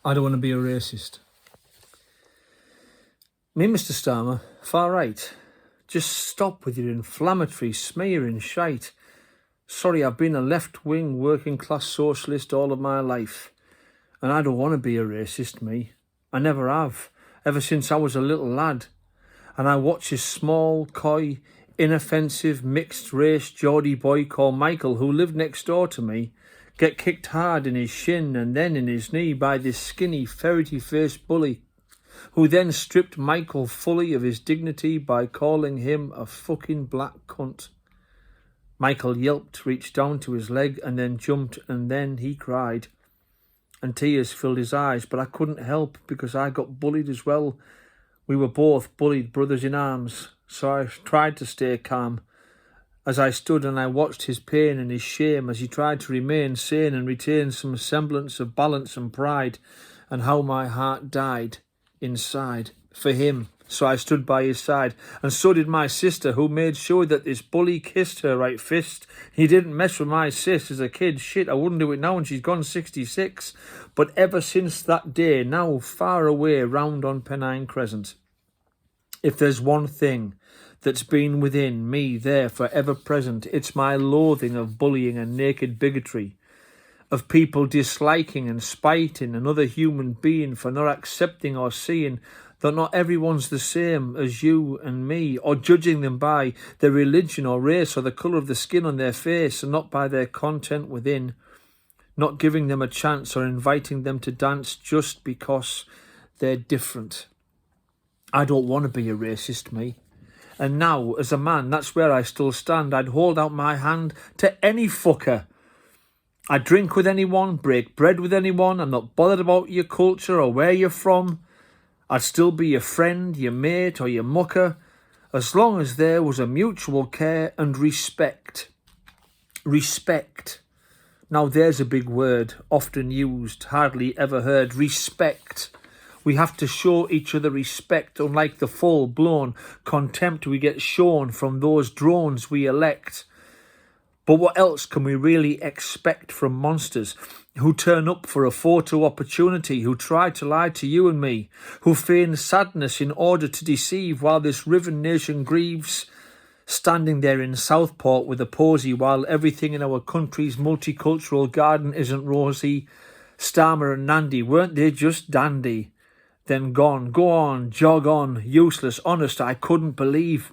I don't want to be a racist. Me, Mr. Starmer, far right. Just stop with your inflammatory smearing shite. Sorry, I've been a left-wing working-class socialist all of my life. And I don't want to be a racist, me. I never have, ever since I was a little lad. And I watch this small, coy, inoffensive, mixed-race Geordie boy called Michael, who lived next door to me, get kicked hard in his shin and then in his knee by this skinny, ferrety-faced bully, who then stripped Michael fully of his dignity by calling him a fucking black cunt. Michael yelped, reached down to his leg, and then jumped, and then he cried. And tears filled his eyes, but I couldn't help because I got bullied as well. We were both bullied brothers in arms, so I tried to stay calm as I stood and I watched his pain and his shame as he tried to remain sane and retain some semblance of balance and pride, and how my heart died inside for him. So I stood by his side, and so did my sister, who made sure that this bully kissed her right fist. He didn't mess with my sis as a kid. Shit, I wouldn't do it now, and she's gone 66. But ever since that day, now far away round on Pennine Crescent, if there's one thing that's been within me there forever present, it's my loathing of bullying and naked bigotry, of people disliking and spiting another human being for not accepting or seeing that not everyone's the same as you and me, or judging them by their religion or race or the colour of the skin on their face and not by their content within, not giving them a chance or inviting them to dance just because they're different. I don't want to be a racist, me. And now, as a man, that's where I still stand. I'd hold out my hand to any fucker. I'd drink with anyone, break bread with anyone. I'm not bothered about your culture or where you're from. I'd still be your friend, your mate or your mucker, as long as there was a mutual care and respect. Respect. Now there's a big word, often used, hardly ever heard. Respect. We have to show each other respect, unlike the full-blown contempt we get shown from those drones we elect. But what else can we really expect from monsters who turn up for a photo opportunity, who try to lie to you and me, who feign sadness in order to deceive while this riven nation grieves, standing there in Southport with a posy while everything in our country's multicultural garden isn't rosy? Starmer and Nandy, weren't they just dandy? Then gone, go on, jog on, useless, honest, I couldn't believe.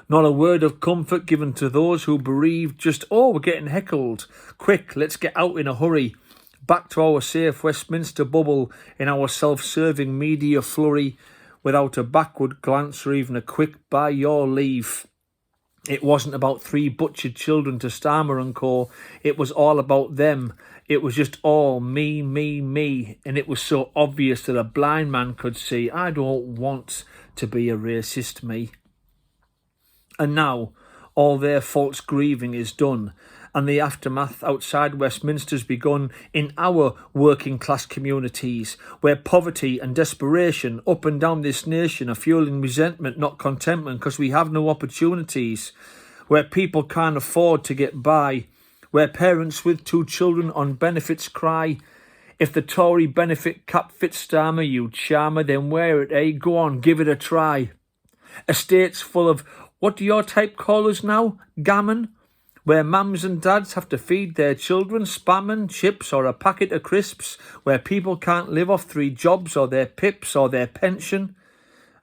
Not a word of comfort given to those who bereaved, just, oh, we're getting heckled. Quick, let's get out in a hurry. Back to our safe Westminster bubble in our self-serving media flurry, without a backward glance or even a quick by your leave. It wasn't about 3 butchered children to Starmer and Co. It was all about them. It was just all me, me, me. And it was so obvious that a blind man could see. I don't want to be a racist, me. And now all their false grieving is done, and the aftermath outside Westminster's begun in our working class communities, where poverty and desperation up and down this nation are fueling resentment, not contentment, because we have no opportunities, where people can't afford to get by, where parents with 2 children on benefits cry, if the Tory benefit cap fits Starmer, you charmer, then wear it, eh? Go on, give it a try. Estates full of, what do your type call us now? Gammon? Where mums and dads have to feed their children spam and chips or a packet of crisps, where people can't live off 3 jobs or their pips or their pension.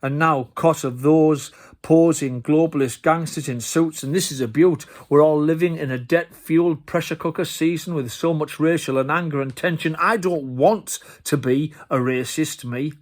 And now, cause of those posing globalist gangsters in suits, and this is a beaut, we're all living in a debt-fueled pressure cooker season with so much racial and anger and tension. I don't want to be a racist, me.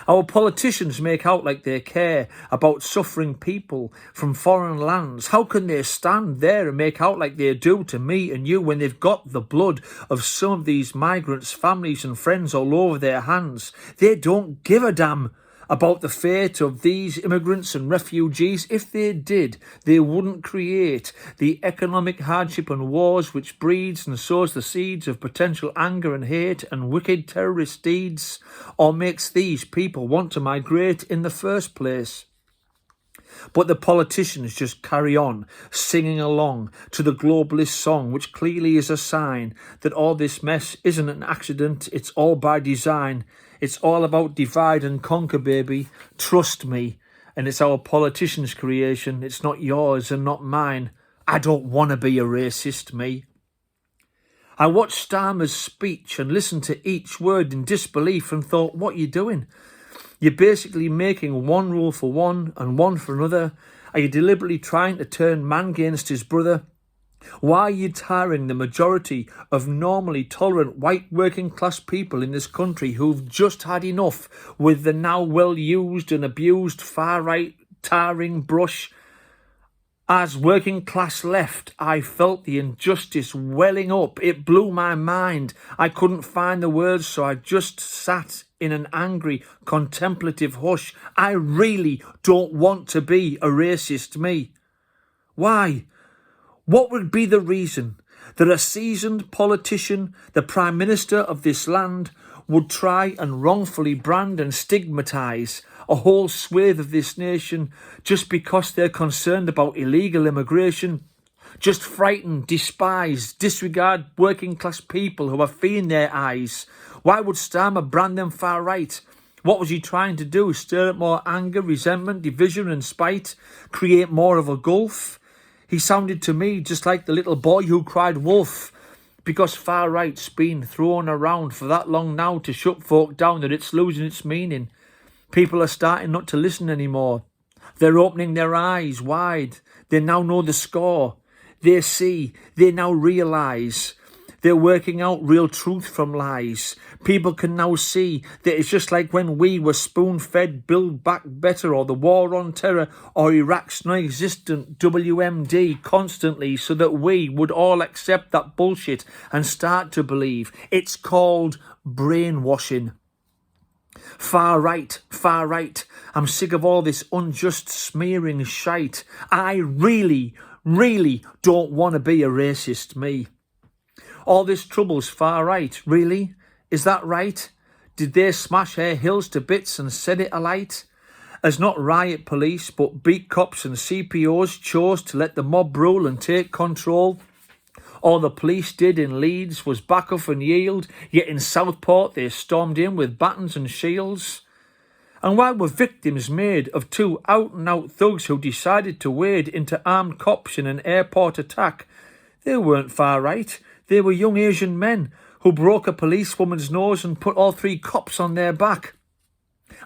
Our politicians make out like they care about suffering people from foreign lands. How can they stand there and make out like they do to me and you when they've got the blood of some of these migrants' families and friends all over their hands? They don't give a damn about the fate of these immigrants and refugees. If they did, they wouldn't create the economic hardship and wars which breeds and sows the seeds of potential anger and hate and wicked terrorist deeds, or makes these people want to migrate in the first place. But the politicians just carry on singing along to the globalist song, which clearly is a sign that all this mess isn't an accident, it's all by design. It's all about divide and conquer, baby. Trust me. And it's our politicians' creation. It's not yours and not mine. I don't want to be a racist, me. I watched Starmer's speech and listened to each word in disbelief and thought, what are you doing? You're basically making one rule for one and one for another. Are you deliberately trying to turn man against his brother? Why are you tiring the majority of normally tolerant white working class people in this country who've just had enough with the now well used and abused far right tarring brush? As working class left, I felt the injustice welling up. It blew my mind. I couldn't find the words, so I just sat in an angry, contemplative hush. I really don't want to be a racist, me. Why? What would be the reason that a seasoned politician, the Prime Minister of this land, would try and wrongfully brand and stigmatise a whole swathe of this nation just because they're concerned about illegal immigration, just frighten, despise, disregard working class people who are feeding their eyes? Why would Starmer brand them far right? What was he trying to do? Stir up more anger, resentment, division and spite? Create more of a gulf? He sounded to me just like the little boy who cried wolf, because far right's been thrown around for that long now to shut folk down that it's losing its meaning. People are starting not to listen anymore. They're opening their eyes wide. They now know the score. They see. They now realise. They're working out real truth from lies. People can now see that it's just like when we were spoon-fed Build Back Better or the War on Terror or Iraq's non-existent WMD constantly so that we would all accept that bullshit and start to believe. It's called brainwashing. Far right, far right. I'm sick of all this unjust smearing shite. I really don't want to be a racist, me. All this trouble's far right, really? Is that right? Did they smash Air Hills to bits and set it alight? As not riot police, but beat cops and CPOs chose to let the mob rule and take control? All the police did in Leeds was back off and yield, yet in Southport they stormed in with batons and shields? And why were victims made of two out-and-out thugs who decided to wade into armed cops in an airport attack? They weren't far right. They were young Asian men who broke a policewoman's nose and put all three cops on their back.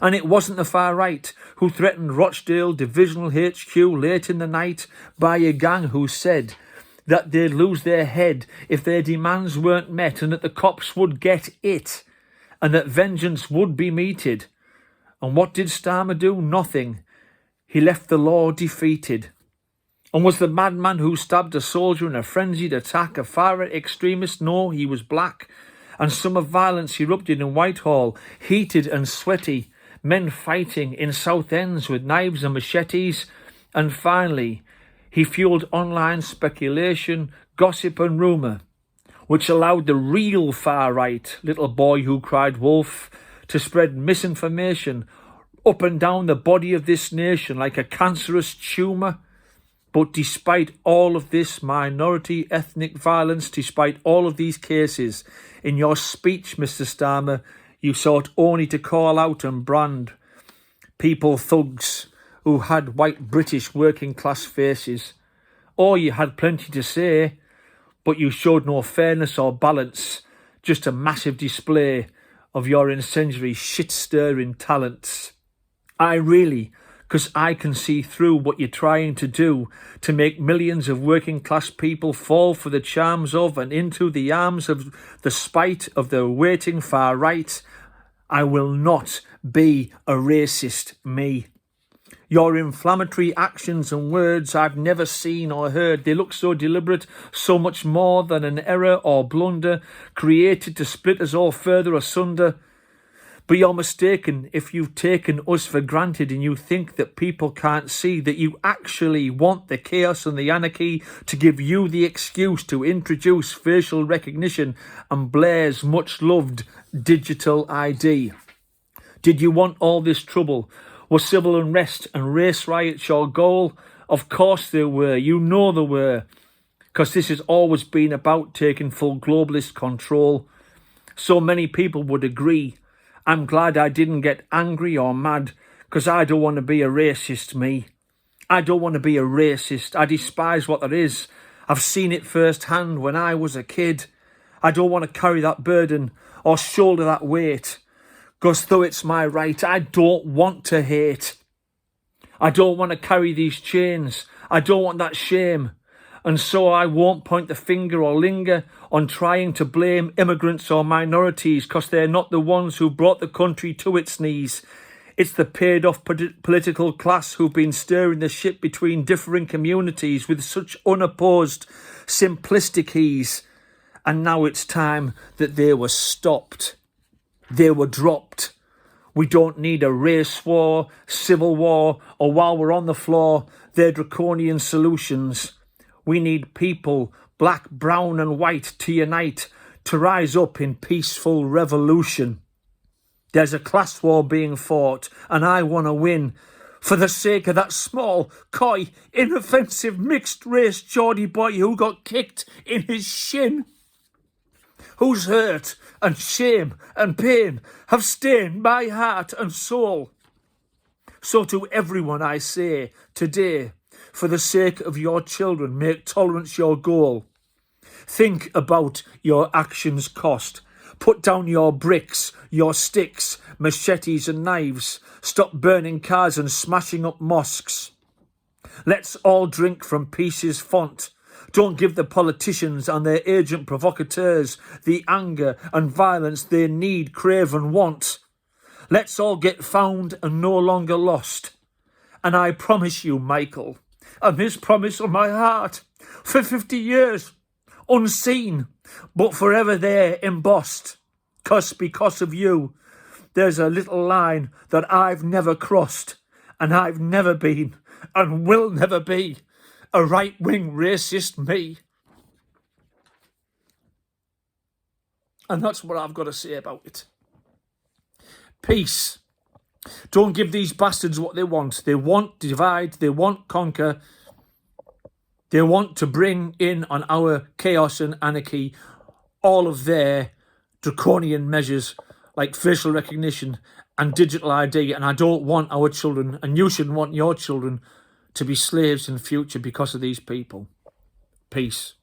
And it wasn't the far right who threatened Rochdale Divisional HQ late in the night by a gang who said that they'd lose their head if their demands weren't met and that the cops would get it and that vengeance would be meted. And what did Starmer do? Nothing. He left the law defeated. And was the madman who stabbed a soldier in a frenzied attack a far-right extremist? No, he was black. And summer violence erupted in Whitehall, heated and sweaty, men fighting in South Ends with knives and machetes. And finally, he fueled online speculation, gossip and rumour, which allowed the real far-right, little boy who cried wolf, to spread misinformation up and down the body of this nation like a cancerous tumour. But despite all of this minority ethnic violence, despite all of these cases, in your speech, Mr. Starmer, you sought only to call out and brand people thugs who had white British working class faces. Or you had plenty to say, but you showed no fairness or balance, just a massive display of your incendiary shit-stirring talents. Because I can see through what you're trying to do to make millions of working class people fall for the charms of and into the arms of the spite of the waiting far right. I will not be a racist, me. Your inflammatory actions and words I've never seen or heard. They look so deliberate, so much more than an error or blunder created to split us all further asunder. But you're mistaken if you've taken us for granted and you think that people can't see that you actually want the chaos and the anarchy to give you the excuse to introduce facial recognition and Blair's much-loved digital ID. Did you want all this trouble? Were civil unrest and race riots your goal? Of course they were. You know they were. Because this has always been about taking full globalist control. So many people would agree. I'm glad I didn't get angry or mad, because I don't want to be a racist, me. I don't want to be a racist. I despise what there is. I've seen it firsthand when I was a kid. I don't want to carry that burden or shoulder that weight. Because though it's my right, I don't want to hate. I don't want to carry these chains. I don't want that shame. And so I won't point the finger or linger on trying to blame immigrants or minorities, because they're not the ones who brought the country to its knees. It's the paid-off political class who've been steering the ship between differing communities with such unopposed, simplistic ease. And now it's time that they were stopped. They were dropped. We don't need a race war, civil war, or while we're on the floor, they're draconian solutions. We need people, black, brown and white, to unite, to rise up in peaceful revolution. There's a class war being fought, and I want to win. For the sake of that small, coy, inoffensive, mixed-race Geordie boy who got kicked in his shin. Whose hurt and shame and pain have stained my heart and soul. So to everyone I say today, for the sake of your children, make tolerance your goal. Think about your actions' cost. Put down your bricks, your sticks, machetes and knives. Stop burning cars and smashing up mosques. Let's all drink from peace's font. Don't give the politicians and their agent provocateurs the anger and violence they need, crave and want. Let's all get found and no longer lost. And I promise you, Michael, and this promise on my heart, for 50 years, unseen, but forever there embossed. Because of you, there's a little line that I've never crossed, and I've never been, and will never be, a right-wing racist me. And that's what I've got to say about it. Peace. Don't give these bastards what they want. They want divide, they want conquer. They want to bring in on our chaos and anarchy all of their draconian measures like facial recognition and digital ID. And I don't want our children, and you shouldn't want your children, to be slaves in the future because of these people. Peace.